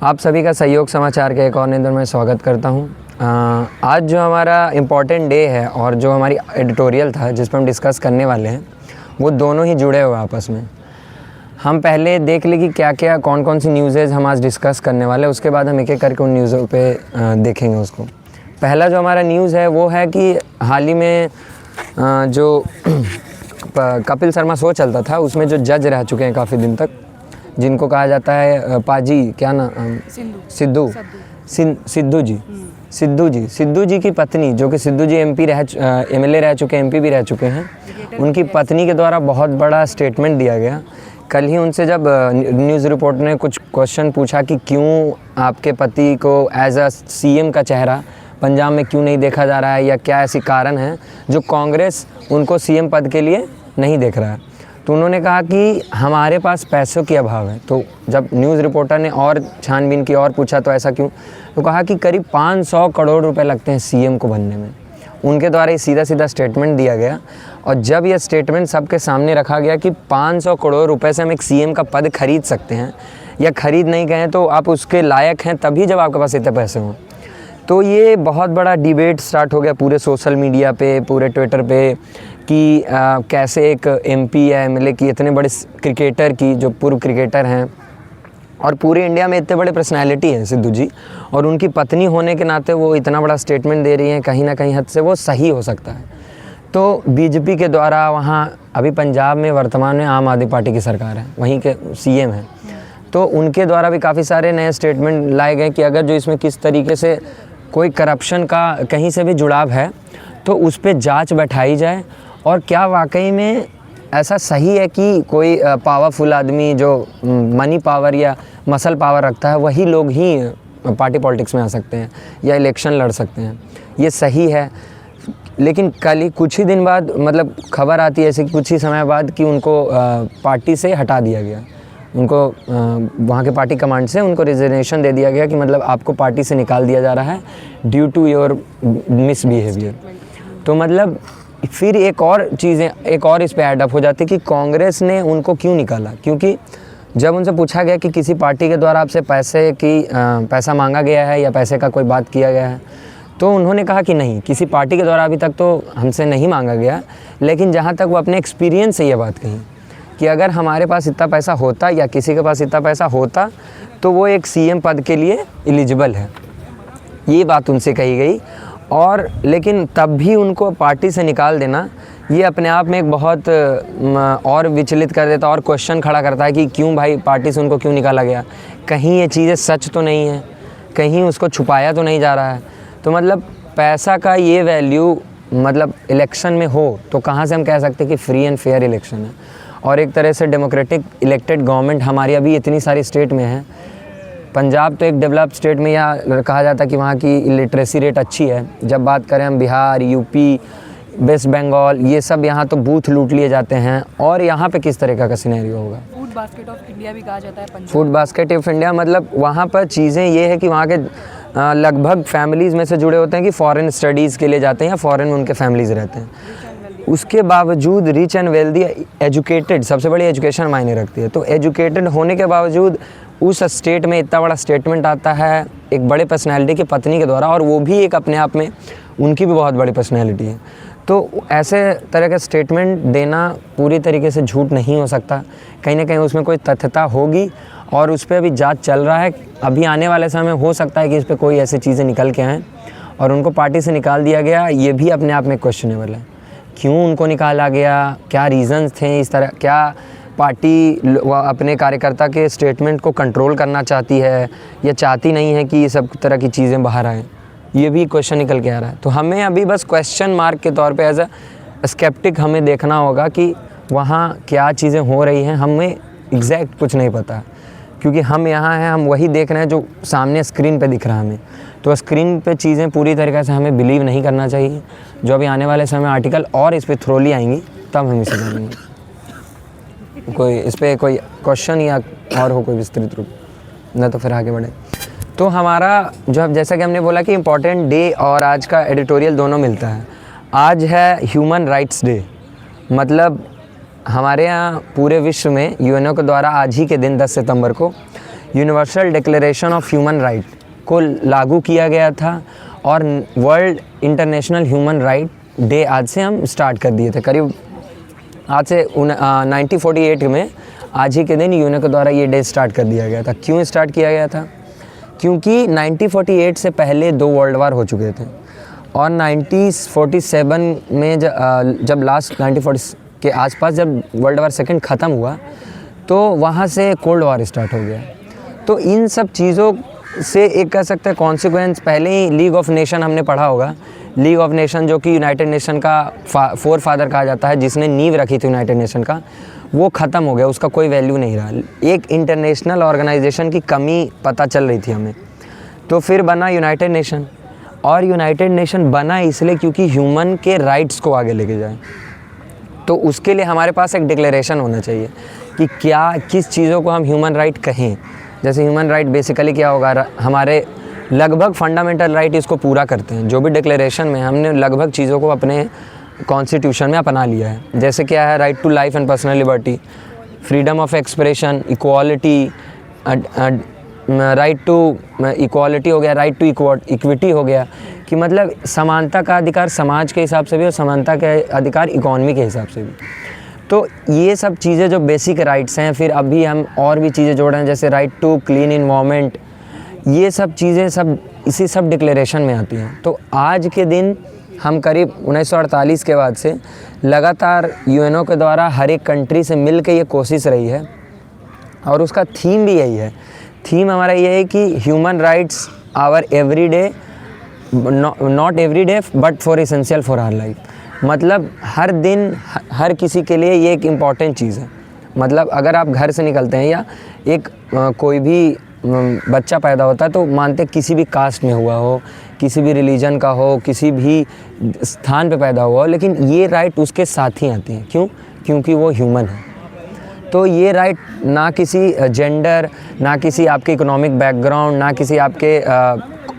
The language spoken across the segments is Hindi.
आप सभी का सहयोग समाचार के एक और निंदन में स्वागत करता हूं। आज जो हमारा इम्पोर्टेंट डे है और जो हमारी एडिटोरियल था जिस पर हम डिस्कस करने वाले हैं वो दोनों ही जुड़े हुए आपस में। हम पहले देख लें कि क्या क्या कौन कौन सी न्यूज़ेज़ हम आज डिस्कस करने वाले हैं, उसके बाद हम एक एक करके उन न्यूज़ों पे देखेंगे उसको। पहला जो हमारा न्यूज़ है वो है कि हाल ही में जो कपिल शर्मा शो चलता था उसमें जो जज रह चुके हैं काफ़ी दिन तक, जिनको कहा जाता है पाजी, क्या ना, सिद्धू जी की पत्नी, जो कि सिद्धू जी एमएलए रह चुके हैं, एमपी भी रह चुके हैं, उनकी पत्नी के द्वारा बहुत बड़ा स्टेटमेंट दिया गया। कल ही उनसे जब न्यूज़ रिपोर्ट ने कुछ क्वेश्चन पूछा कि क्यों आपके पति को एज अ सीएम का चेहरा पंजाब में क्यों नहीं देखा जा रहा है, या क्या ऐसी कारण है जो कांग्रेस उनको सीएम पद के लिए नहीं देख रहा है, तो उन्होंने कहा कि हमारे पास पैसों की अभाव है। तो जब न्यूज़ रिपोर्टर ने और छानबीन की और पूछा तो ऐसा क्यों, तो कहा कि करीब 500 करोड़ रुपए लगते हैं सीएम को बनने में। उनके द्वारा ये सीधा सीधा स्टेटमेंट दिया गया, और जब यह स्टेटमेंट सबके सामने रखा गया कि 500 करोड़ रुपए से हम एक सीएम का पद खरीद सकते हैं, या खरीद नहीं कहें तो आप उसके लायक हैं तभी जब आपके पास इतने पैसे हों, तो ये बहुत बड़ा डिबेट स्टार्ट हो गया पूरे सोशल मीडिया पे, पूरे ट्विटर पे, कि कैसे एक एमपी या एमएलए की, इतने बड़े क्रिकेटर की, जो पूर्व क्रिकेटर हैं और पूरे इंडिया में इतने बड़े पर्सनालिटी हैं सिद्धू जी, और उनकी पत्नी होने के नाते वो इतना बड़ा स्टेटमेंट दे रही हैं, कहीं ना कहीं हद से वो सही हो सकता है। तो बीजेपी के द्वारा वहाँ अभी पंजाब में वर्तमान में आम आदमी पार्टी की सरकार है, वहीं के सीएम हैं, तो उनके द्वारा भी काफ़ी सारे नए स्टेटमेंट लाए गए कि अगर जो इसमें किस तरीके से कोई करप्शन का कहीं से भी जुड़ाव है तो उस पर जांच बैठाई जाए, और क्या वाकई में ऐसा सही है कि कोई पावरफुल आदमी जो मनी पावर या मसल पावर रखता है वही लोग ही पार्टी पॉलिटिक्स में आ सकते हैं या इलेक्शन लड़ सकते हैं, ये सही है। लेकिन कल ही कुछ ही दिन बाद मतलब खबर आती है ऐसे कि कुछ ही समय बाद कि उनको पार्टी से हटा दिया गया, उनको वहाँ के पार्टी कमांड से उनको रिजिग्नेशन दे दिया गया कि मतलब आपको पार्टी से निकाल दिया जा रहा है ड्यू टू योर मिसबिहेवियर। तो मतलब फिर एक और इस पे ऐड अप हो जाती है कि कांग्रेस ने उनको क्यों निकाला, क्योंकि जब उनसे पूछा गया कि किसी पार्टी के द्वारा आपसे पैसा मांगा गया है या पैसे का कोई बात किया गया है, तो उन्होंने कहा कि नहीं, किसी पार्टी के द्वारा अभी तक तो हमसे नहीं मांगा गया। लेकिन जहाँ तक वो अपने एक्सपीरियंस से ये बात कही कि अगर हमारे पास इतना पैसा होता या किसी के पास इतना पैसा होता तो वो एक सीएम पद के लिए एलिजिबल है, ये बात उनसे कही गई। और लेकिन तब भी उनको पार्टी से निकाल देना ये अपने आप में एक बहुत और विचलित कर देता, और क्वेश्चन खड़ा करता है कि क्यों भाई पार्टी से उनको क्यों निकाला गया, कहीं ये चीज़ें सच तो नहीं है, कहीं उसको छुपाया तो नहीं जा रहा है। तो मतलब पैसा का ये वैल्यू मतलब इलेक्शन में हो तो कहाँ से हम कह सकते हैं कि फ्री एंड फेयर इलेक्शन है, और एक तरह से डेमोक्रेटिक इलेक्टेड गवर्नमेंट हमारी अभी इतनी सारी स्टेट में है। पंजाब तो एक डेवलप्ड स्टेट में या कहा जाता है कि वहाँ की लिटरेसी रेट अच्छी है। जब बात करें हम बिहार, यूपी, वेस्ट बंगाल, ये सब यहाँ तो बूथ लूट लिए जाते हैं, और यहाँ पे किस तरह का सिनेरियो होगा। फूड बास्केट ऑफ इंडिया भी कहा जाता है Punjab. Food basket of India मतलब वहाँ पर चीज़ें ये है कि वहाँ के लगभग फैमिलीज़ में से जुड़े होते हैं कि फ़ॉरेन स्टडीज़ के लिए जाते हैं या फ़ॉरेन में उनके फैमिलीज़ रहते हैं। उसके बावजूद रिच एंड वेल्दी, एजुकेटेड, सबसे बड़ी एजुकेशन मायने रखती है, तो एजुकेटेड होने के बावजूद उस स्टेट में इतना बड़ा स्टेटमेंट आता है एक बड़े पर्सनैलिटी की पत्नी के द्वारा, और वो भी एक अपने आप में उनकी भी बहुत बड़ी पर्सनैलिटी है। तो ऐसे तरह का स्टेटमेंट देना पूरी तरीके से झूठ नहीं हो सकता, कहीं ना कहीं उसमें कोई तथ्यता होगी, और उस पर अभी जांच चल रहा है। अभी आने वाले समय हो सकता है कि इस पर कोई ऐसी चीज़ें निकल के आएँ, और उनको पार्टी से निकाल दिया गया, ये भी अपने आप में क्वेश्चनेबल है। क्यों उनको निकाला गया, क्या रीज़न्स थे इस तरह, क्या पार्टी अपने कार्यकर्ता के स्टेटमेंट को कंट्रोल करना चाहती है या चाहती नहीं है कि ये सब तरह की चीज़ें बाहर आएँ, ये भी क्वेश्चन निकल के आ रहा है। तो हमें अभी बस क्वेश्चन मार्क के तौर पे एज अ स्केप्टिक हमें देखना होगा कि वहाँ क्या चीज़ें हो रही हैं। हमें एग्जैक्ट कुछ नहीं पता, क्योंकि हम यहाँ हैं, हम वही देख रहे हैं जो सामने स्क्रीन पे दिख रहा है हमें। तो स्क्रीन पे चीज़ें पूरी तरीके से हमें बिलीव नहीं करना चाहिए। जो अभी आने वाले समय आर्टिकल और इस पर थ्रोली आएंगी तब हम इसे जानेंगे। कोई इस पर कोई क्वेश्चन या और हो कोई विस्तृत रूप, न तो फिर आगे बढ़े। तो हमारा जो जैसा कि हमने बोला कि इम्पॉर्टेंट डे और आज का एडिटोरियल दोनों मिलता है। आज है ह्यूमन राइट्स डे, मतलब हमारे यहाँ पूरे विश्व में यूएनओ के द्वारा आज ही के दिन 10 सितंबर को universal declaration of human right को लागू किया गया था और world international human right day आज से हम स्टार्ट कर दिए थे। करीब आज से 1948 में आज ही के दिन यूनेस्को द्वारा ये डे स्टार्ट कर दिया गया था। क्यों स्टार्ट किया गया था? क्योंकि 1948 से पहले 2 वर्ल्ड वार हो चुके थे और 1947 में जब लास्ट 1940 के आसपास जब वर्ल्ड वार सेकेंड ख़त्म हुआ तो वहाँ से कोल्ड वार स्टार्ट हो गया। तो इन सब चीज़ों से एक कह सकते हैं कॉन्सिक्वेंस, पहले ही लीग ऑफ नेशन हमने पढ़ा होगा। लीग ऑफ नेशन जो कि यूनाइटेड नेशन का फोर फादर कहा जाता है, जिसने नींव रखी थी यूनाइटेड नेशन का, वो ख़त्म हो गया, उसका कोई वैल्यू नहीं रहा। एक इंटरनेशनल ऑर्गेनाइजेशन की कमी पता चल रही थी हमें, तो फिर बना यूनाइटेड नेशन। और यूनाइटेड नेशन बना इसलिए क्योंकि ह्यूमन के राइट्स को आगे लेके जाए। तो उसके लिए हमारे पास एक डिक्लेरेशन होना चाहिए कि क्या किस चीज़ों को हम ह्यूमन राइट कहें। जैसे ह्यूमन राइट बेसिकली क्या होगा, हमारे लगभग फंडामेंटल राइट इसको पूरा करते हैं। जो भी डिक्लेरेशन में हमने लगभग चीज़ों को अपने कॉन्स्टिट्यूशन में अपना लिया है। जैसे क्या है, right to life and personal liberty, freedom of expression, equality, right to equality हो गया, राइट टू इक्विटी हो गया, कि मतलब समानता का अधिकार समाज के हिसाब से भी और समानता के अधिकार इकोनॉमी के हिसाब से भी। तो ये सब चीज़ें जो बेसिक राइट्स हैं, फिर अभी हम और भी चीज़ें जोड़ रहे हैं जैसे राइट टू क्लीन इन्वायरमेंट, ये सब चीज़ें सब इसी सब डिक्लेरेशन में आती हैं। तो आज के दिन हम करीब 1948 के बाद से लगातार यूएनओ के द्वारा हर एक कंट्री से मिल के ये कोशिश रही है और उसका थीम भी यही है। थीम हमारा ये है कि human rights our every day, not every day but for essential for our life. मतलब हर दिन हर किसी के लिए ये एक इम्पॉर्टेंट चीज़ है। मतलब अगर आप घर से निकलते हैं या एक कोई भी बच्चा पैदा होता है तो मानते किसी भी कास्ट में हुआ हो, किसी भी रिलीजन का हो, किसी भी स्थान पे पैदा हुआ हो, लेकिन ये राइट उसके साथ ही आती हैं। क्यों? क्योंकि वो ह्यूमन है। तो ये राइट ना किसी जेंडर, ना किसी आपके इकोनॉमिक बैकग्राउंड, ना किसी आपके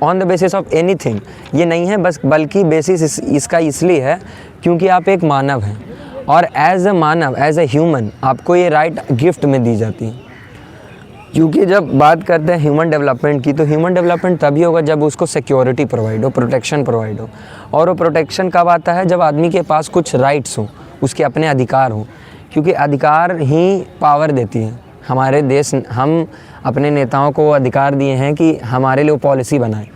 on the basis of anything ये नहीं है, बस बल्कि बेसिस इसका इसलिए है क्योंकि आप एक मानव हैं और एज अ मानव, एज अ ह्यूमन आपको ये राइट गिफ्ट में दी जाती है। क्योंकि जब बात करते हैं ह्यूमन डेवलपमेंट की, तो ह्यूमन डेवलपमेंट तभी होगा जब उसको सिक्योरिटी प्रोवाइड हो, प्रोटेक्शन प्रोवाइड हो। और वो प्रोटेक्शन कब आता है? जब आदमी के पास कुछ राइट्स हो, उसके अपने अधिकार हो, क्योंकि अधिकार ही पावर देती है। हमारे देश, हम अपने नेताओं को अधिकार दिए हैं कि हमारे लिए वो पॉलिसी बनाए,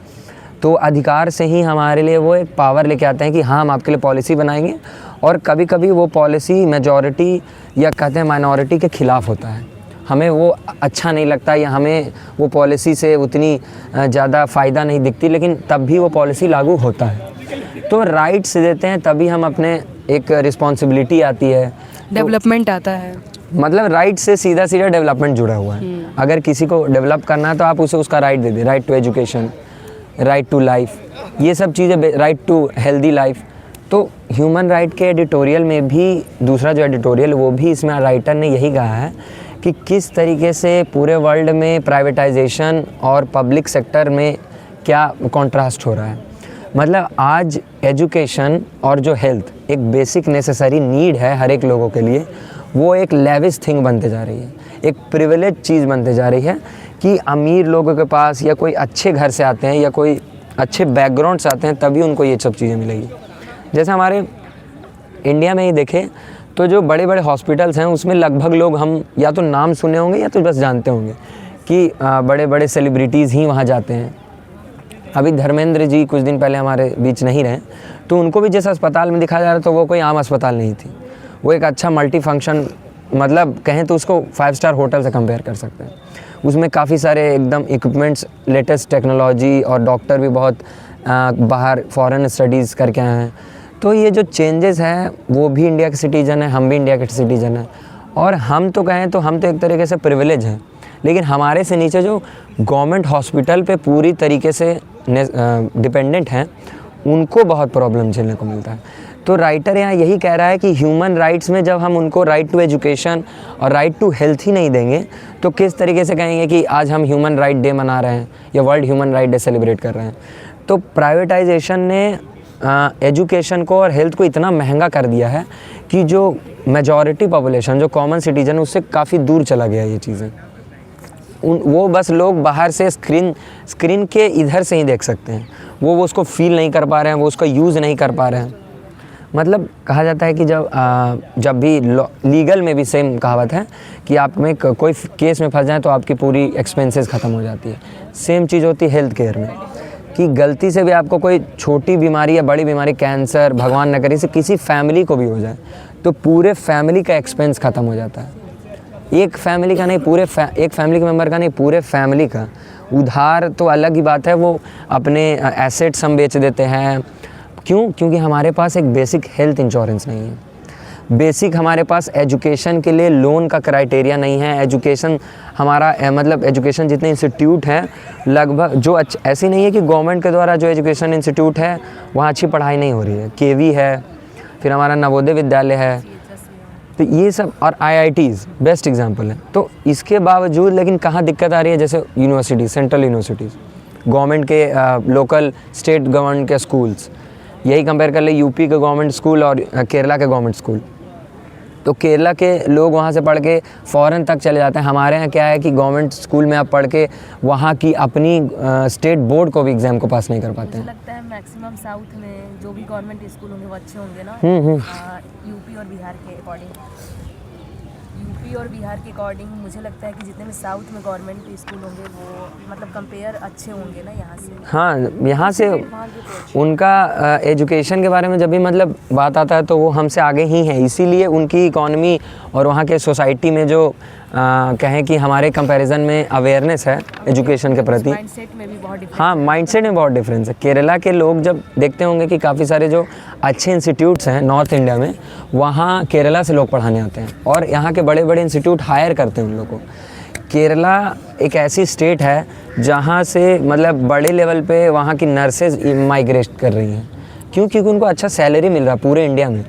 तो अधिकार से ही हमारे लिए वो एक पावर लेके आते हैं कि हाँ हम आपके लिए पॉलिसी बनाएंगे। और कभी कभी वो पॉलिसी मेजॉरिटी या कहते हैं माइनॉरिटी के ख़िलाफ़ होता है, हमें वो अच्छा नहीं लगता या हमें वो पॉलिसी से उतनी ज़्यादा फ़ायदा नहीं दिखती, लेकिन तब भी वो पॉलिसी लागू होता है। तो राइट्स देते हैं तभी हम अपने एक रिस्पॉन्सिबिलिटी आती है, डेवलपमेंट आता है। मतलब राइट से सीधा सीधा डेवलपमेंट जुड़ा हुआ है। अगर किसी को डेवलप करना है तो आप उसे उसका राइट दे दें, right to education, right to life, ये सब चीज़ें, राइट टू हेल्दी लाइफ। तो ह्यूमन राइट के एडिटोरियल में भी दूसरा जो एडिटोरियल वो भी इसमें राइटर ने यही कहा है कि किस तरीके से पूरे वर्ल्ड में प्राइवेटाइजेशन और पब्लिक सेक्टर में क्या कॉन्ट्रास्ट हो रहा है। मतलब आज एजुकेशन और जो हेल्थ एक बेसिक नेसेसरी नीड है हर एक लोगों के लिए, वो एक लेविश थिंग बनते जा रही है, एक प्रिविलेज चीज़ बनते जा रही है कि अमीर लोगों के पास या कोई अच्छे घर से आते हैं या कोई अच्छे बैकग्राउंड से आते हैं तभी उनको ये सब चीज़ें मिलेगी। जैसे हमारे इंडिया में ही देखें तो जो बड़े बड़े हॉस्पिटल्स हैं उसमें लगभग लोग हम या तो नाम सुने होंगे या तो बस जानते होंगे कि बड़े बड़े सेलिब्रिटीज़ ही वहाँ जाते हैं। अभी धर्मेंद्र जी कुछ दिन पहले हमारे बीच नहीं रहे, तो उनको भी जिस अस्पताल में दिखाया जा रहा था वो कोई आम अस्पताल नहीं थी, वो एक अच्छा मल्टी फंक्शन, मतलब कहें तो उसको 5 स्टार होटल से कंपेयर कर सकते हैं। उसमें काफ़ी सारे एकदम इक्विपमेंट्स, लेटेस्ट टेक्नोलॉजी और डॉक्टर भी बहुत बाहर फॉरेन स्टडीज़ करके आए हैं। तो ये जो चेंजेस हैं वो भी इंडिया के सिटीज़न हैं, हम भी इंडिया के सिटीज़न हैं। और हम तो कहें तो हम तो एक तरीके से प्रिविलेज हैं, लेकिन हमारे से नीचे जो गवर्नमेंट हॉस्पिटल पे पूरी तरीके से डिपेंडेंट हैं उनको बहुत प्रॉब्लम झेलने को मिलता है। तो राइटर यहाँ यही कह रहा है कि ह्यूमन राइट्स में जब हम उनको राइट टू एजुकेशन और राइट टू हेल्थ ही नहीं देंगे तो किस तरीके से कहेंगे कि आज हम ह्यूमन राइट डे मना रहे हैं या world human right day celebrate कर रहे हैं। तो प्राइवेटाइजेशन ने एजुकेशन को और हेल्थ को इतना महंगा कर दिया है कि जो मेजॉरिटी पॉपुलेशन, जो कॉमन सिटीजन, उससे काफ़ी दूर चला गया ये चीज़ें। वो बस लोग बाहर से स्क्रीन के इधर से ही देख सकते हैं, वो उसको फील नहीं कर पा रहे हैं, वो उसका यूज़ नहीं कर पा रहे हैं। मतलब कहा जाता है कि जब भी लीगल में भी सेम कहावत है कि आप में कोई केस में फंस जाए तो आपकी पूरी एक्सपेंसेस ख़त्म हो जाती है। सेम चीज़ होती है हेल्थ केयर में कि गलती से भी आपको कोई छोटी बीमारी या बड़ी बीमारी, कैंसर भगवान न करे, से किसी फैमिली को भी हो जाए तो पूरे फैमिली का एक्सपेंस ख़त्म हो जाता है। एक फैमिली का नहीं, एक फैमिली के मेम्बर का नहीं, पूरे फैमिली का। उधार तो अलग ही बात है, वो अपने एसेट्स हम बेच देते हैं। क्यों? क्योंकि हमारे पास एक बेसिक हेल्थ इंश्योरेंस नहीं है। बेसिक हमारे पास एजुकेशन के लिए लोन का क्राइटेरिया नहीं है। एजुकेशन हमारा मतलब एजुकेशन जितने इंस्टीट्यूट हैं लगभग जो ऐसी नहीं है कि गवर्नमेंट के द्वारा जो एजुकेशन इंस्टीट्यूट है वहाँ अच्छी पढ़ाई नहीं हो रही है। केवी है, फिर हमारा नवोदय विद्यालय है, तो ये सब, और IITs बेस्ट एग्जांपल है। तो इसके बावजूद लेकिन कहाँ दिक्कत आ रही है, जैसे यूनिवर्सिटी, सेंट्रल यूनिवर्सिटीज़, गवर्नमेंट के लोकल स्टेट गवर्नमेंट के स्कूल्स, यही कंपेयर कर ले यूपी के गवर्नमेंट स्कूल और केरला के गवर्नमेंट स्कूल। तो केरला के लोग वहाँ से पढ़ के फ़ॉरेन तक चले जाते हैं। हमारे यहाँ क्या है कि गवर्नमेंट स्कूल में आप पढ़ के वहाँ की अपनी स्टेट बोर्ड को भी एग्ज़ाम को पास नहीं कर पाते हैं। लगता है मैक्सिमम साउथ में जो भी गवर्नमेंट स्कूल होंगे वो अच्छे होंगे ना, यूपी और बिहार के अकॉर्डिंग। यूपी और बिहार के अकॉर्डिंग मुझे लगता है कि जितने भी साउथ में गवर्नमेंट स्कूल होंगे वो मतलब कंपेयर अच्छे होंगे ना यहाँ से। हाँ, यहाँ से उनका एजुकेशन के बारे में जब भी मतलब बात आता है तो वो हमसे आगे ही है। इसीलिए उनकी इकॉनमी और वहाँ के सोसाइटी में जो कहें कि हमारे कंपैरिजन में अवेयरनेस है एजुकेशन के प्रति, माइंडसेट में भी बहुत डिफरेंस। हाँ, माइंडसेट में बहुत डिफरेंस है। केरला के लोग जब देखते होंगे कि काफ़ी सारे जो अच्छे इंस्टीट्यूट्स हैं नॉर्थ इंडिया में, वहाँ केरला से लोग पढ़ाने आते हैं और यहाँ के बड़े बड़े इंस्टीट्यूट हायर करते हैं उन लोगों को। केरला एक ऐसी स्टेट है जहाँ से मतलब बड़े लेवल पे वहाँ की नर्सेज माइग्रेट कर रही हैं। क्यों? क्योंकि उनको अच्छा सैलरी मिल रहा है पूरे इंडिया में।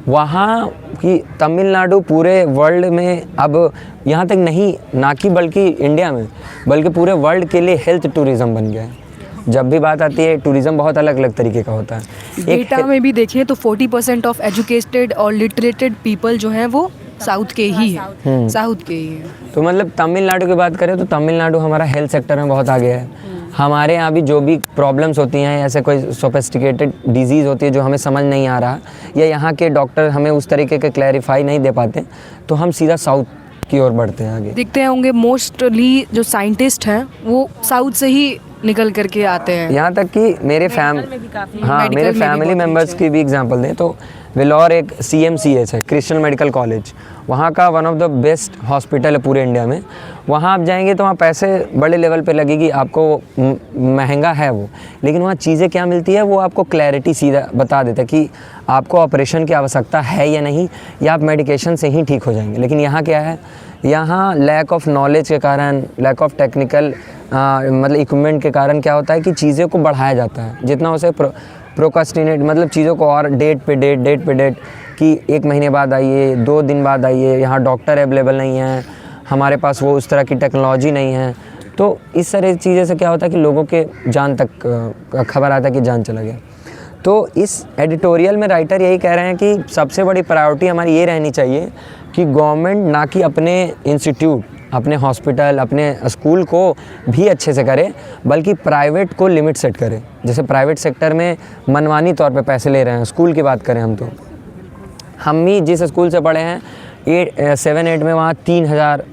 वहाँ की तमिलनाडु पूरे वर्ल्ड में अब यहाँ तक नहीं, ना कि बल्कि इंडिया में, बल्कि पूरे वर्ल्ड के लिए हेल्थ टूरिज़्म बन गया है। जब भी बात आती है टूरिज़्म बहुत अलग अलग तरीके का होता है। डेटा में भी देखिए तो 40% ऑफ एजुकेटेड और लिटरेटेड पीपल जो हैं वो साउथ के ही हैं, साउथ के ही हैं। तो मतलब तमिलनाडु की बात करें तो तमिलनाडु हमारा हेल्थ सेक्टर में बहुत आगे है। हमारे यहाँ भी जो भी प्रॉब्लम्स होती हैं, ऐसे कोई सोफिस्टिकेटेड डिजीज़ होती है जो हमें समझ नहीं आ रहा, या यहाँ के डॉक्टर हमें उस तरीके के क्लैरिफाई नहीं दे पाते, तो हम सीधा साउथ की ओर बढ़ते हैं आगे। देखते होंगे मोस्टली जो साइंटिस्ट हैं वो साउथ से ही निकल करके आते हैं। यहाँ तक कि मेरे फैमिली मेम्बर्स की भी एग्जांपल दें तो वेलोर एक CMCH है, क्रिश्चियन मेडिकल कॉलेज, वहाँ का one of the best hospital है पूरे इंडिया में। वहाँ आप जाएंगे तो वहाँ पैसे बड़े लेवल पे लगेगी आपको, महंगा है वो, लेकिन वहाँ चीज़ें क्या मिलती है वो आपको क्लैरिटी सीधा बता देता है कि आपको ऑपरेशन की आवश्यकता है या नहीं, या आप मेडिकेशन से ही ठीक हो जाएंगे। लेकिन यहाँ क्या है, यहाँ लैक ऑफ नॉलेज के कारण, लैक ऑफ टेक्निकल मतलब इक्विपमेंट के कारण क्या होता है कि चीज़ों को बढ़ाया जाता है जितना उसे प्रोकास्टिनेट, मतलब चीज़ों को और डेट पे डेट कि 1 महीने बाद आइए, 2 दिन बाद आइए, यहाँ डॉक्टर अवेलेबल नहीं है, हमारे पास वो उस तरह की टेक्नोलॉजी नहीं है। तो इस तरह की चीज़ें से क्या होता है कि लोगों के जान तक खबर आता है कि जान चला गया। तो इस एडिटोरियल में राइटर यही कह रहे हैं कि सबसे बड़ी प्रायोरिटी हमारी ये रहनी चाहिए कि गवर्नमेंट ना कि अपने इंस्टीट्यूट, अपने हॉस्पिटल, अपने स्कूल को भी अच्छे से करे, बल्कि प्राइवेट को लिमिट सेट करे। जैसे प्राइवेट सेक्टर में मनमानी तौर पे पैसे ले रहे हैं। स्कूल की बात करें हम ही जिस स्कूल से पढ़े हैं 7-8 में, वहाँ 3,000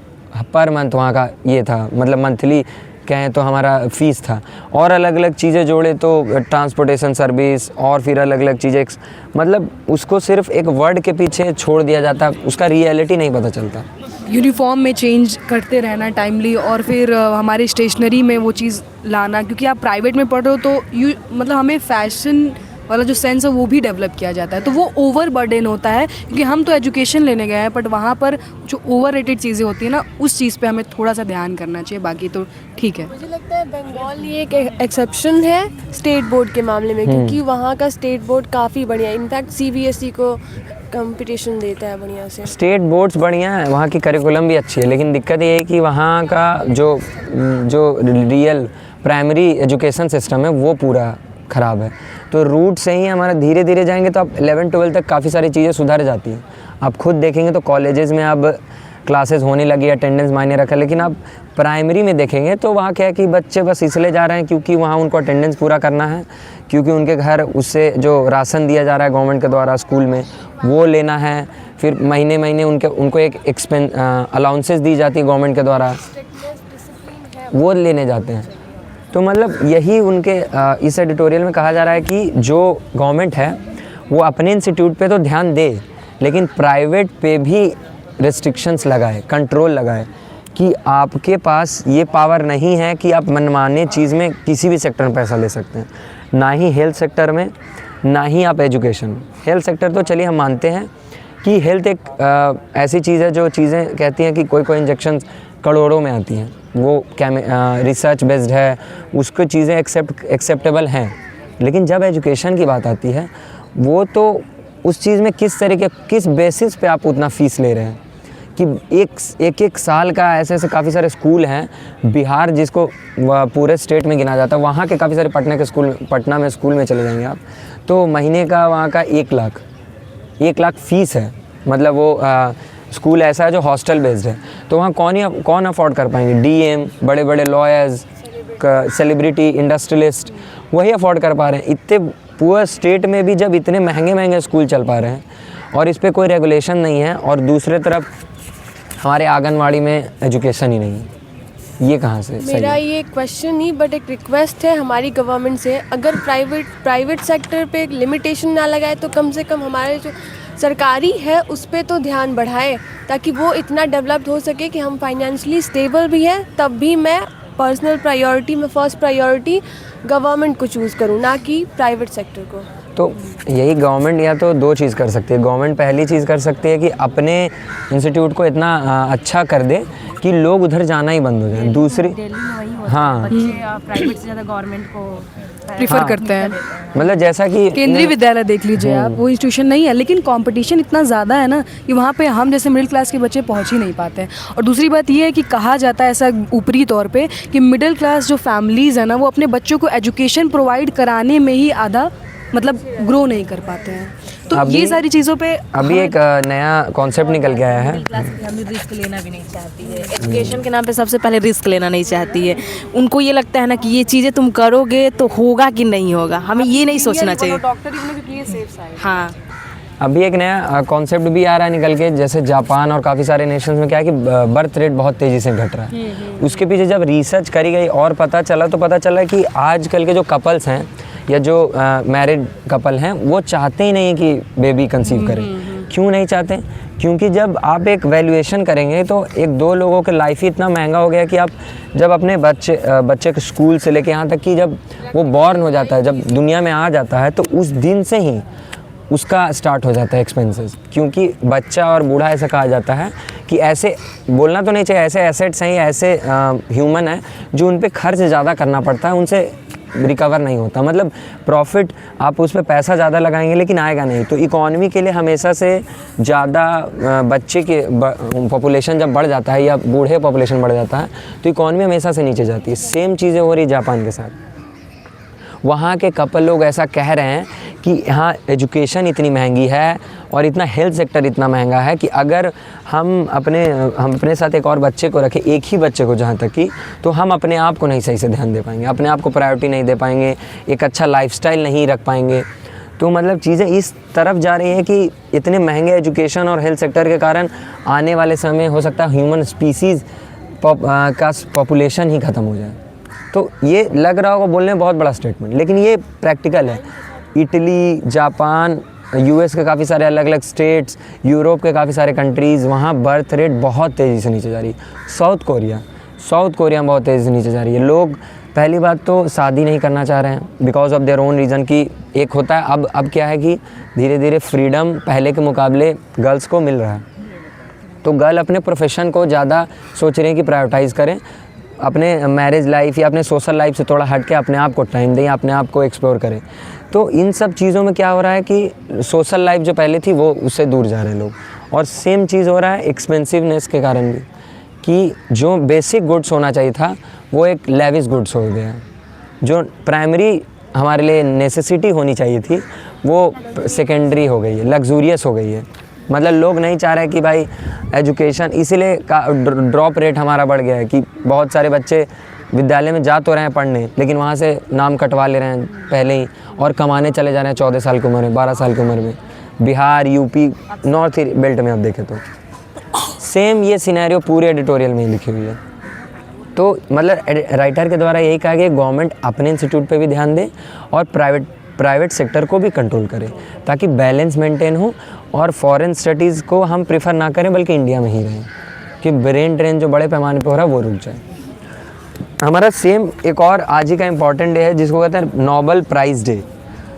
पर मंथ वहाँ का ये था, मतलब मंथली कहें तो हमारा फ़ीस था। और अलग अलग चीज़ें जोड़े तो ट्रांसपोर्टेशन सर्विस और फिर अलग अलग चीज़ें, मतलब उसको सिर्फ एक वर्ड के पीछे छोड़ दिया जाता, उसका रियलिटी नहीं पता चलता। यूनिफॉर्म में चेंज करते रहना टाइमली, और फिर हमारी स्टेशनरी में वो चीज़ लाना, क्योंकि आप प्राइवेट में पढ़ रहे हो तो मतलब हमें फैशन वाला जो सेंस है वो भी डेवलप किया जाता है, तो वो ओवर बर्डन होता है। क्योंकि हम तो एजुकेशन लेने गए हैं, बट वहाँ पर जो ओवर रेटेड चीज़ें होती हैं ना, उस चीज़ पे हमें थोड़ा सा ध्यान करना चाहिए। बाकी तो ठीक है। मुझे लगता है बंगाल ये एक एक्सेप्शन है स्टेट बोर्ड के मामले में, क्योंकि वहाँ का स्टेट बोर्ड काफ़ी बढ़िया है। इनफैक्ट CBSE को कंपटीशन देता है बढ़िया से। स्टेट बोर्ड्स बढ़िया है, वहाँ की करिकुलम भी अच्छी है, लेकिन दिक्कत ये है कि वहाँ का जो रियल प्राइमरी एजुकेशन सिस्टम है वो पूरा ख़राब है। तो रूट से ही हमारा धीरे धीरे जाएंगे तो अब 11-12 तक काफ़ी सारी चीज़ें सुधर जाती हैं। आप खुद देखेंगे तो कॉलेजेस में अब क्लासेस होने लगी, अटेंडेंस मायने रखा। लेकिन आप प्राइमरी में देखेंगे तो वहाँ क्या है कि बच्चे बस इसलिए जा रहे हैं क्योंकि वहाँ उनको अटेंडेंस पूरा करना है, क्योंकि उनके घर उससे जो राशन दिया जा रहा है गवर्नमेंट के द्वारा स्कूल में वो लेना है, फिर महीने महीने उनको एक अलाउंसेस दी जाती है गवर्नमेंट के द्वारा, वो लेने जाते हैं। तो मतलब यही उनके इस एडिटोरियल में कहा जा रहा है कि जो गवर्नमेंट है वो अपने इंस्टीट्यूट पे तो ध्यान दे, लेकिन प्राइवेट पे भी रिस्ट्रिक्शंस लगाए, कंट्रोल लगाए कि आपके पास ये पावर नहीं है कि आप मनमाने चीज़ में किसी भी सेक्टर में पैसा ले सकते हैं, ना ही हेल्थ सेक्टर में, ना ही आप एजुकेशन। हेल्थ सेक्टर तो चलिए हम मानते हैं कि हेल्थ एक ऐसी चीज़ है जो चीज़ें कहती हैं कि कोई इंजेक्शन करोड़ों में आती हैं, वो रिसर्च बेस्ड है, उसको चीज़ें एक्सेप्टेबल हैं। लेकिन जब एजुकेशन की बात आती है वो तो उस चीज़ में किस बेसिस पे आप उतना फ़ीस ले रहे हैं कि एक साल का ऐसे काफ़ी सारे स्कूल हैं। बिहार जिसको पूरे स्टेट में गिना जाता है, वहाँ के काफ़ी सारे पटना में स्कूल में चले जाएंगे आप तो महीने का वहाँ का 1 लाख फ़ीस है। मतलब वो स्कूल ऐसा है जो हॉस्टल बेस्ड है, तो वहाँ कौन अफोर्ड कर पाएंगे? डीएम, बड़े बड़े लॉयर्स, सेलिब्रिटी, इंडस्ट्रियलिस्ट, वही अफोर्ड कर पा रहे हैं। इतने पूरे स्टेट में भी जब इतने महंगे स्कूल चल पा रहे हैं और इस पर कोई रेगुलेशन नहीं है, और दूसरे तरफ हमारे आंगनवाड़ी में एजुकेशन ही नहीं है, ये कहाँ से सही मेरा है? ये क्वेश्चन नहीं बट एक रिक्वेस्ट है हमारी गवर्नमेंट से, अगर प्राइवेट सेक्टर पे एक लिमिटेशन ना लगाए तो कम से कम हमारे जो सरकारी है उस पर तो ध्यान बढ़ाए, ताकि वो इतना डेवलप्ड हो सके कि हम फाइनेंशियली स्टेबल भी हैं। तब भी मैं पर्सनल प्रायोरिटी में फर्स्ट प्रायोरिटी गवर्नमेंट को चूज़ करूँ, ना कि प्राइवेट सेक्टर को। तो यही गवर्नमेंट या तो 2 चीज़ कर सकती है। गवर्नमेंट पहली चीज़ कर सकती है कि अपने इंस्टीट्यूट को इतना अच्छा कर दे कि लोग उधर जाना ही बंद हो जाए। दूसरी, दिल्ली में वही होता हाँ, है, बच्चे प्राइवेट से ज़्यादा गवर्नमेंट को प्रीफर करते हैं। मतलब जैसा कि केंद्रीय विद्यालय देख लीजिए आप, वो इंस्टीट्यूशन नहीं है, लेकिन कंपटीशन इतना ज़्यादा है ना कि वहाँ पे हम जैसे मिडिल क्लास के बच्चे पहुँच ही नहीं पाते हैं। और दूसरी बात ये है कि कहा जाता है ऐसा ऊपरी तौर पे कि मिडिल क्लास जो फैमिलीज़ है ना, वो अपने बच्चों को एजुकेशन प्रोवाइड कराने में ही आधा मतलब ग्रो नहीं कर पाते हैं। तो ये सारी चीज़ों पे अभी एक नया कॉन्सेप्ट निकल के आया है। मिडिल क्लास की फैमिली रिस्क लेना भी नहीं चाहती है, एजुकेशन के नाम पे सबसे पहले रिस्क लेना नहीं चाहती है। उनको ये लगता है ना कि ये चीज़ें तुम करोगे तो होगा कि नहीं होगा, हमें ये नहीं सोचना चाहिए। हाँ, अभी एक नया कॉन्सेप्ट भी आ रहा है निकल के, जैसे जापान और काफ़ी सारे नेशंस में क्या है कि बर्थ रेट बहुत तेज़ी से घट रहा है। उसके पीछे जब रिसर्च करी गई और पता चला कि आजकल के जो कपल्स हैं या जो मैरिड कपल हैं वो चाहते ही नहीं है कि बेबी कंसीव करें। क्यों नहीं चाहते? क्योंकि जब आप एक वैल्यूएशन करेंगे तो 1-2 लोगों के लाइफ ही इतना महंगा हो गया कि आप जब अपने बच्चे के स्कूल से लेके यहाँ तक कि जब वो बॉर्न हो जाता है, जब दुनिया में आ जाता है, तो उस दिन से ही उसका स्टार्ट हो जाता है एक्सपेंसेस। क्योंकि बच्चा और बूढ़ा ऐसा कहा जाता है कि ऐसे बोलना तो नहीं चाहिए, ऐसे एसेट्स हैं या ऐसे ह्यूमन है जो उन पे खर्च ज़्यादा करना पड़ता है, उनसे रिकवर नहीं होता। मतलब प्रॉफिट आप उस पर पैसा ज़्यादा लगाएंगे लेकिन आएगा नहीं। तो इकॉनमी के लिए हमेशा से ज़्यादा बच्चे के पॉपुलेशन जब बढ़ जाता है या बूढ़े पॉपुलेशन बढ़ जाता है तो इकॉनमी हमेशा से नीचे जाती है। सेम चीज़ें हो रही जापान के साथ। वहाँ के कपल लोग ऐसा कह रहे हैं कि यहाँ एजुकेशन इतनी महंगी है और इतना हेल्थ सेक्टर इतना महंगा है कि अगर हम अपने साथ एक और बच्चे को रखें, एक ही बच्चे को जहाँ तक कि, तो हम अपने आप को नहीं सही से ध्यान दे पाएंगे, अपने आप को प्रायोरिटी नहीं दे पाएंगे, एक अच्छा लाइफस्टाइल नहीं रख पाएंगे। तो मतलब चीज़ें इस तरफ जा रही हैं कि इतने महंगे एजुकेशन और हेल्थ सेक्टर के कारण आने वाले समय हो सकता है ह्यूमन स्पीसीज़ का पॉपुलेशन ही ख़त्म हो जाए। तो ये लग रहा होगा बोलने में बहुत बड़ा स्टेटमेंट, लेकिन ये प्रैक्टिकल है। इटली, जापान, यूएस के काफ़ी सारे अलग अलग स्टेट्स, यूरोप के काफ़ी सारे कंट्रीज़, वहाँ बर्थ रेट बहुत तेज़ी से नीचे जा रही है। साउथ कोरिया में बहुत तेज़ी से नीचे जा रही है। लोग पहली बात तो शादी नहीं करना चाह रहे हैं because of their own reason. कि एक होता है अब क्या है कि धीरे धीरे फ्रीडम पहले के मुकाबले गर्ल्स को मिल रहा है, तो गर्ल अपने प्रोफेशन को ज़्यादा सोच रहे हैं कि प्रायोरिटाइज़ करें, अपने मैरिज लाइफ या अपने सोशल लाइफ से थोड़ा हट के अपने आप को टाइम दें, अपने आप को एक्सप्लोर करें। तो इन सब चीज़ों में क्या हो रहा है कि सोशल लाइफ जो पहले थी वो उससे दूर जा रहे हैं लोग। और सेम चीज़ हो रहा है एक्सपेंसिवनेस के कारण भी, कि जो बेसिक गुड्स होना चाहिए था वो एक लेविश गुड्स हो गया। जो प्राइमरी हमारे लिए नेसेसिटी होनी चाहिए थी वो सेकेंडरी हो गई है, लग्जूरियस हो गई है। मतलब लोग नहीं चाह रहे कि भाई एजुकेशन, इसीलिए ड्रॉप रेट हमारा बढ़ गया है कि बहुत सारे बच्चे विद्यालय में जा तो रहे हैं पढ़ने, लेकिन वहाँ से नाम कटवा ले रहे हैं पहले ही और कमाने चले जा रहे हैं 14 साल की उम्र में, 12 साल की उम्र में। बिहार, यूपी, नॉर्थ बेल्ट में आप देखें तो सेम ये सिनेरियो पूरे एडिटोरियल में ही लिखी हुई है। तो मतलब राइटर के द्वारा यही कहा कि गवर्नमेंट अपने इंस्टीट्यूट पे भी ध्यान दे और प्राइवेट सेक्टर को भी कंट्रोल करे, ताकि बैलेंस मेंटेन हो और फॉरेन स्टडीज़ को हम प्रेफर ना करें बल्कि इंडिया में ही रहें, कि ब्रेन ड्रेन जो बड़े पैमाने पे हो रहा है वो रुक जाए। हमारा सेम एक और आज ही का इम्पॉर्टेंट डे है जिसको कहते हैं नोबेल प्राइज़ डे।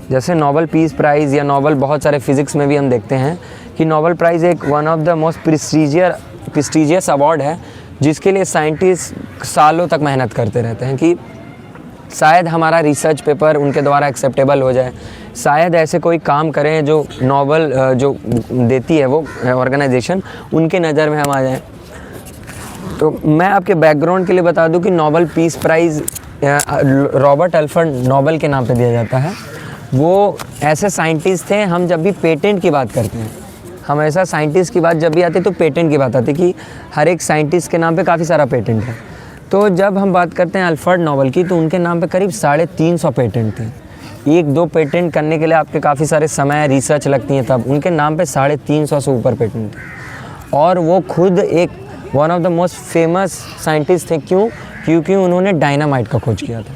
जैसे नोबेल पीस प्राइज़ या नोबेल बहुत सारे फिज़िक्स में भी हम देखते हैं कि नोबेल प्राइज़ एक one of the most prestigious award है जिसके लिए साइंटिस्ट सालों तक मेहनत करते रहते हैं कि शायद हमारा रिसर्च पेपर उनके द्वारा एक्सेप्टेबल हो जाए, शायद ऐसे कोई काम करें जो नोबेल जो देती है वो ऑर्गेनाइजेशन उनके नज़र में हम आ जाएँ। तो मैं आपके बैकग्राउंड के लिए बता दूं कि Nobel peace prize Robert Alfred Nobel के नाम पे दिया जाता है। वो ऐसे साइंटिस्ट थे, हम जब भी पेटेंट की बात करते हैं, हम ऐसा साइंटिस्ट की बात जब भी आती है तो पेटेंट की बात आती है कि हर एक साइंटिस्ट के नाम पे काफ़ी सारा पेटेंट है। तो जब हम बात करते हैं अल्फ्रेड नोबेल की तो उनके नाम पे करीब 350 पेटेंट थे। 1-2 पेटेंट करने के लिए आपके काफ़ी सारे समय रिसर्च लगती हैं, तब उनके नाम पे 350 से ऊपर पेटेंट थे। और वो खुद एक one of the most famous scientist थे। क्यों? क्योंकि उन्होंने डायनामाइट का खोज किया था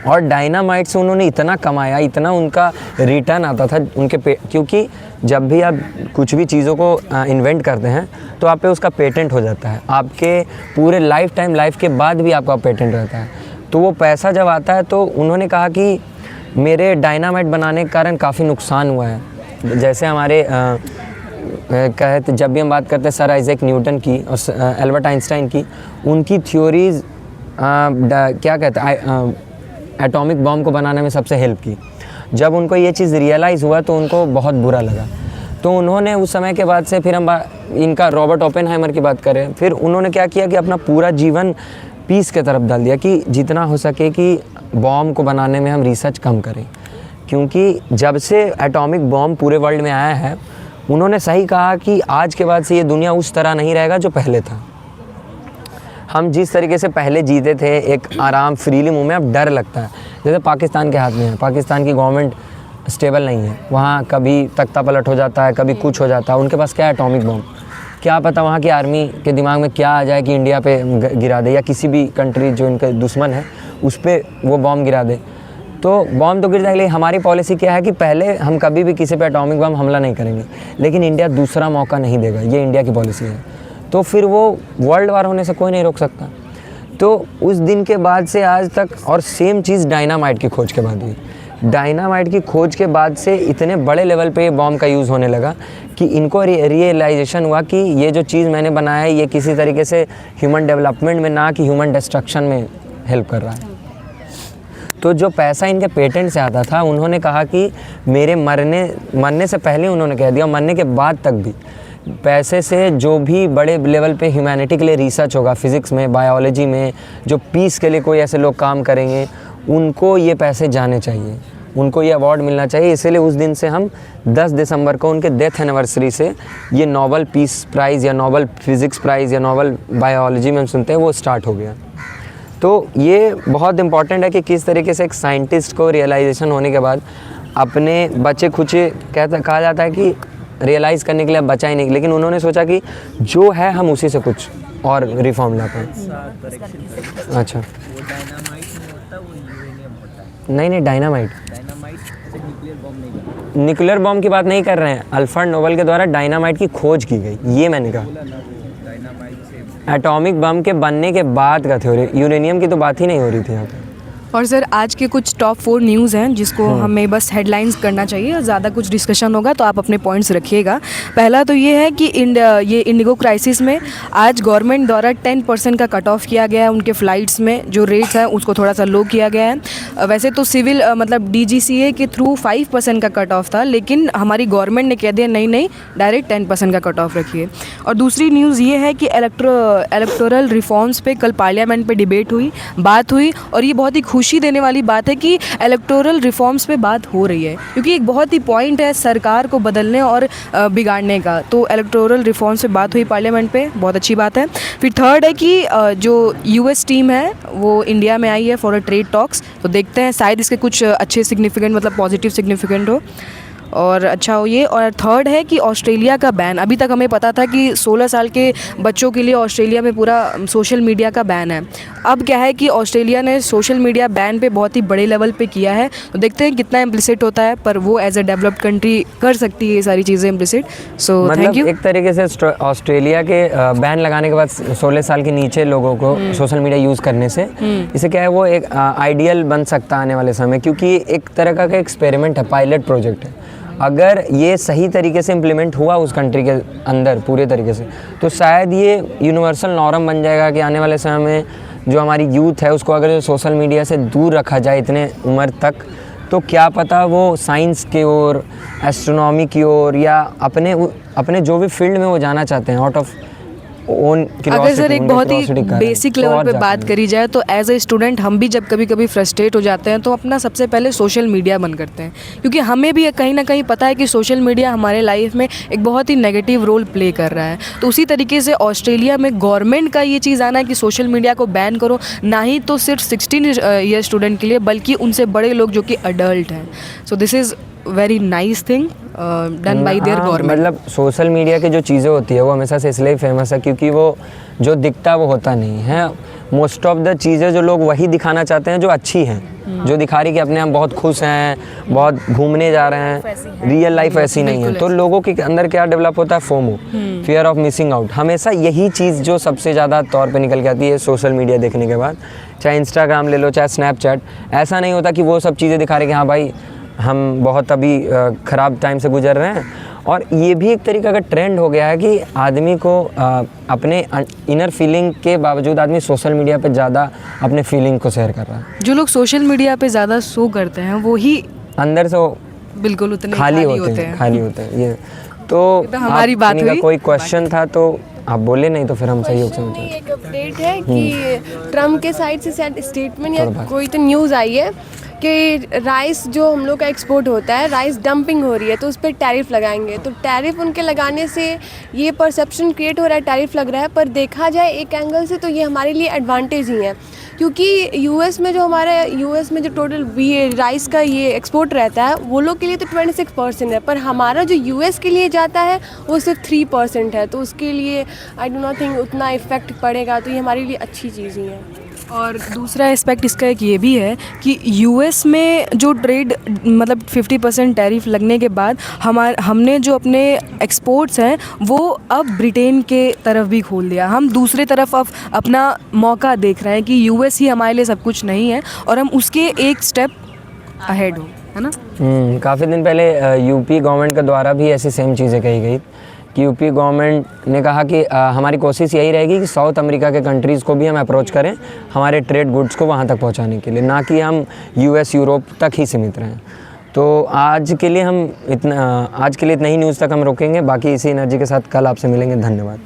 और डायनामाइट से उन्होंने इतना कमाया, इतना उनका रिटर्न आता था उनके क्योंकि जब भी आप कुछ भी चीज़ों को इन्वेंट करते हैं तो आप पे उसका पेटेंट हो जाता है, आपके पूरे लाइफ के बाद भी आपका पेटेंट रहता है। तो वो पैसा जब आता है तो उन्होंने कहा कि मेरे डायनामाइट बनाने के कारण काफ़ी नुकसान हुआ है। जैसे हमारे कहते जब भी हम बात करते हैं सर आइजैक न्यूटन की और एल्बर्ट आइंस्टाइन की, उनकी थ्योरीज़ क्या कहते हैं एटॉमिक बॉम्ब को बनाने में सबसे हेल्प की। जब उनको ये चीज़ रियलाइज़ हुआ तो उनको बहुत बुरा लगा। तो उन्होंने उस समय के बाद से फिर हम इनका रॉबर्ट ओपेनहाइमर की बात करें, फिर उन्होंने क्या किया कि अपना पूरा जीवन पीस के तरफ डाल दिया कि जितना हो सके कि बॉम्ब को बनाने में हम रिसर्च कम करें। क्योंकि जब से एटॉमिक बॉम्ब पूरे वर्ल्ड में आया है उन्होंने सही कहा कि आज के बाद से ये दुनिया उस तरह नहीं रहेगा जो पहले था। हम जिस तरीके से पहले जीते थे एक आराम फ्रीली मुँह में, अब डर लगता है। जैसे पाकिस्तान के हाथ में है, पाकिस्तान की गवर्नमेंट स्टेबल नहीं है, वहाँ कभी तख्ता पलट हो जाता है, कभी कुछ हो जाता है। उनके पास क्या है? Atomic bomb. क्या पता वहाँ की आर्मी के दिमाग में क्या आ जाए कि इंडिया पे गिरा दे या किसी भी कंट्री जो इनके दुश्मन है उस पर वो बॉम्ब गिरा दे। तो बॉम्ब तो गिर जाएगी। हमारी पॉलिसी क्या है कि पहले हम कभी भी किसी पे एटॉमिक बम हमला नहीं करेंगे, लेकिन इंडिया दूसरा मौका नहीं देगा, ये इंडिया की पॉलिसी है। तो फिर वो वर्ल्ड वार होने से कोई नहीं रोक सकता। तो उस दिन के बाद से आज तक, और सेम चीज़ डायनामाइट की खोज के बाद हुई। डायनामाइट की खोज के बाद से इतने बड़े लेवल पे ये बॉम्ब का यूज़ होने लगा कि इनको रियलाइजेशन हुआ कि ये जो चीज़ मैंने बनाया है ये किसी तरीके से ह्यूमन डेवलपमेंट में ना कि ह्यूमन डिस्ट्रक्शन में हेल्प कर रहा है। तो जो पैसा इनके पेटेंट से आता था, उन्होंने कहा कि मेरे मरने से पहले उन्होंने कह दिया, मरने के बाद तक भी पैसे से जो भी बड़े लेवल पे ह्यूमैनिटी के लिए रिसर्च होगा, फिज़िक्स में, बायोलॉजी में, जो पीस के लिए कोई ऐसे लोग काम करेंगे, उनको ये पैसे जाने चाहिए, उनको ये अवार्ड मिलना चाहिए। इसीलिए उस दिन से हम 10 दिसंबर को उनके डेथ एनिवर्सरी से ये नोबेल पीस प्राइज़ या नोबेल फिज़िक्स प्राइज़ या नोबेल बायोलॉजी में हम सुनते हैं वो स्टार्ट हो गया। तो ये बहुत इम्पॉर्टेंट है कि किस तरीके से एक साइंटिस्ट को रियलाइजेशन होने के बाद अपने बच्चे खुचे कहा जाता है कि रियलाइज़ करने के लिए बचा ही नहीं, लेकिन उन्होंने सोचा कि जो है हम उसी से कुछ और रिफॉर्म ला पाएँ। अच्छा, वो डायनामाइट नहीं होता, वो यूरेनियम होता है। नहीं डायनामाइट ऐसे न्यूक्लियर बॉम्ब नहीं बनता। न्यूक्लियर बॉम्ब की बात नहीं कर रहे हैं, अल्फ्रेड नोबेल के द्वारा डायनामाइट की खोज की गई, ये मैंने कहा। डायनामाइट से एटॉमिक बम के बनने के बाद का थ्योरी, यूरेनियम की तो बात ही नहीं हो रही थी यहाँ पे। और सर आज के कुछ टॉप 4 न्यूज़ हैं जिसको हमें बस हेडलाइंस करना चाहिए और ज़्यादा कुछ डिस्कशन होगा तो आप अपने पॉइंट्स रखिएगा। पहला तो ये है कि ये इंडिगो क्राइसिस में आज गवर्नमेंट द्वारा 10% का कट ऑफ किया गया है, उनके फ़्लाइट्स में जो रेट्स हैं उसको थोड़ा सा लो किया गया है। वैसे तो सिविल मतलब DGCA के थ्रू 5% का कट ऑफ था, लेकिन हमारी गवर्नमेंट ने कह दिया नहीं डायरेक्ट 10% का कट ऑफ रखिए। और दूसरी न्यूज़ ये है कि इलेक्टोरल रिफॉर्म्स पे कल पार्लियामेंट पे डिबेट हुई, बात हुई, और ये बहुत ही खुशी देने वाली बात है कि इलेक्टोरल रिफॉर्म्स पे बात हो रही है, क्योंकि एक बहुत ही पॉइंट है सरकार को बदलने और बिगाड़ने का। तो इलेक्टोरल रिफॉर्म्स पे बात हुई पार्लियामेंट पे, बहुत अच्छी बात है। फिर थर्ड है कि जो US टीम है वो इंडिया में आई है फॉर अ ट्रेड टॉक्स, तो देखते हैं शायद इसके कुछ अच्छे सिग्निफिकेंट मतलब पॉजिटिव सिग्निफिकेंट हो और अच्छा हो ये। और थर्ड है कि ऑस्ट्रेलिया का बैन, अभी तक हमें पता था कि 16 साल के बच्चों के लिए ऑस्ट्रेलिया में पूरा सोशल मीडिया का बैन है। अब क्या है कि ऑस्ट्रेलिया ने सोशल मीडिया बैन पे बहुत ही बड़े लेवल पे किया है, तो देखते हैं कितना इम्प्लिसिट होता है, पर वो एज अ डेवलप्ड कंट्री कर सकती है ये सारी चीज़ें इम्प्लिसिट। So thank you. एक तरीके से ऑस्ट्रेलिया के बैन लगाने के बाद 16 साल के नीचे लोगों को सोशल मीडिया यूज़ करने से इसे क्या है वो एक आइडियल बन सकता है आने वाले समय, क्योंकि एक तरह का एक्सपेरिमेंट है, पायलट प्रोजेक्ट है। अगर ये सही तरीके से इम्प्लीमेंट हुआ उस कंट्री के अंदर पूरे तरीके से, तो शायद ये यूनिवर्सल नॉर्म बन जाएगा कि आने वाले समय में जो हमारी यूथ है उसको अगर सोशल मीडिया से दूर रखा जाए इतने उम्र तक, तो क्या पता वो साइंस की ओर, एस्ट्रोनॉमी की ओर या अपने जो भी फील्ड में वो जाना चाहते हैं आउट ऑफ ओन अगर सर एक बहुत ही बेसिक लेवल पे बात करी जाए तो एज ए स्टूडेंट हम भी जब कभी कभी फ्रस्ट्रेट हो जाते हैं तो अपना सबसे पहले सोशल मीडिया बंद करते हैं, क्योंकि हमें भी कहीं ना कहीं पता है कि सोशल मीडिया हमारे लाइफ में एक बहुत ही नेगेटिव रोल प्ले कर रहा है। तो उसी तरीके से ऑस्ट्रेलिया में गवर्नमेंट का ये चीज़ आना है कि सोशल मीडिया को बैन करो, ना ही तो सिर्फ 16 ईयर स्टूडेंट के लिए बल्कि उनसे बड़े लोग जो कि अडल्ट हैं। So this is very nice thing done by there government. मतलब सोशल मीडिया की जो चीज़ें होती है वो हमेशा से इसलिए फेमस है क्योंकि वो जो दिखता है वो होता नहीं है। मोस्ट ऑफ द चीज़ें जो लोग वही दिखाना चाहते हैं जो अच्छी हैं, जो दिखा रही कि अपने आप बहुत खुश हैं, बहुत घूमने जा रहे हैं, रियल लाइफ ऐसी नहीं है। तो लोगों के अंदर क्या डेवलप होता है, FOMO, fear of missing out. हमेशा यही चीज़ जो सबसे ज़्यादा तौर पे निकल के आती है सोशल मीडिया देखने के बाद, चाहे इंस्टाग्राम ले लो चाहे स्नैपचैट। ऐसा नहीं होता कि वो सब चीज़ें दिखा रहे कि हाँ भाई हम बहुत अभी ख़राब टाइम से गुजर रहे हैं। और ये भी एक तरीका का ट्रेंड हो गया है कि आदमी को अपने इनर फीलिंग के बावजूद आदमी सोशल मीडिया पे ज़्यादा अपने फीलिंग को शेयर कर रहा है। जो लोग सोशल मीडिया पे ज़्यादा शो करते हैं वो ही अंदर से वो बिल्कुल उतने खाली होते हैं। ये तो हमारी बात हुई। कोई क्वेश्चन था तो आप बोले, नहीं तो फिर हम सही क्वेश्चन नहीं, एक अपडेट है कि ट्रम्प के साइड से स्टेटमेंट या कोई तो न्यूज़ आई है कि राइस जो हम लोग का एक्सपोर्ट होता है, राइस डंपिंग हो रही है तो उस पर टैरिफ लगाएंगे। तो टैरिफ उनके लगाने से ये परसेप्शन क्रिएट हो रहा है टैरिफ लग रहा है, पर देखा जाए एक एंगल से तो ये हमारे लिए एडवांटेज ही है, क्योंकि यूएस में जो टोटल ये राइस का ये एक्सपोर्ट रहता है वो लोग के लिए तो 26% है, पर हमारा जो यूएस के लिए जाता है वो सिर्फ 3% है। तो उसके लिए आई डू नॉट थिंक उतना इफ़ेक्ट पड़ेगा, तो ये हमारे लिए अच्छी चीज़ ही है। और दूसरा एस्पेक्ट इसका एक ये भी है कि यूएस में जो ट्रेड मतलब 50% टैरिफ लगने के बाद हमने जो अपने एक्सपोर्ट्स हैं वो अब ब्रिटेन के तरफ भी खोल दिया। हम दूसरे तरफ अब अपना मौका देख रहे हैं कि यूएस ही हमारे लिए सब कुछ नहीं है और हम उसके एक स्टेप अहेड हो, है ना। काफ़ी दिन पहले यूपी गवर्नमेंट के द्वारा भी ऐसी सेम चीज़ें कही गई कि यूपी गवर्नमेंट ने कहा कि हमारी कोशिश यही रहेगी कि साउथ अमेरिका के कंट्रीज़ को भी हम अप्रोच करें हमारे ट्रेड गुड्स को वहाँ तक पहुँचाने के लिए, ना कि हम यूएस यूरोप तक ही सीमित रहें। तो आज के लिए इतना ही न्यूज़ तक हम रोकेंगे। बाकी इसी एनर्जी के साथ कल आपसे मिलेंगे। धन्यवाद।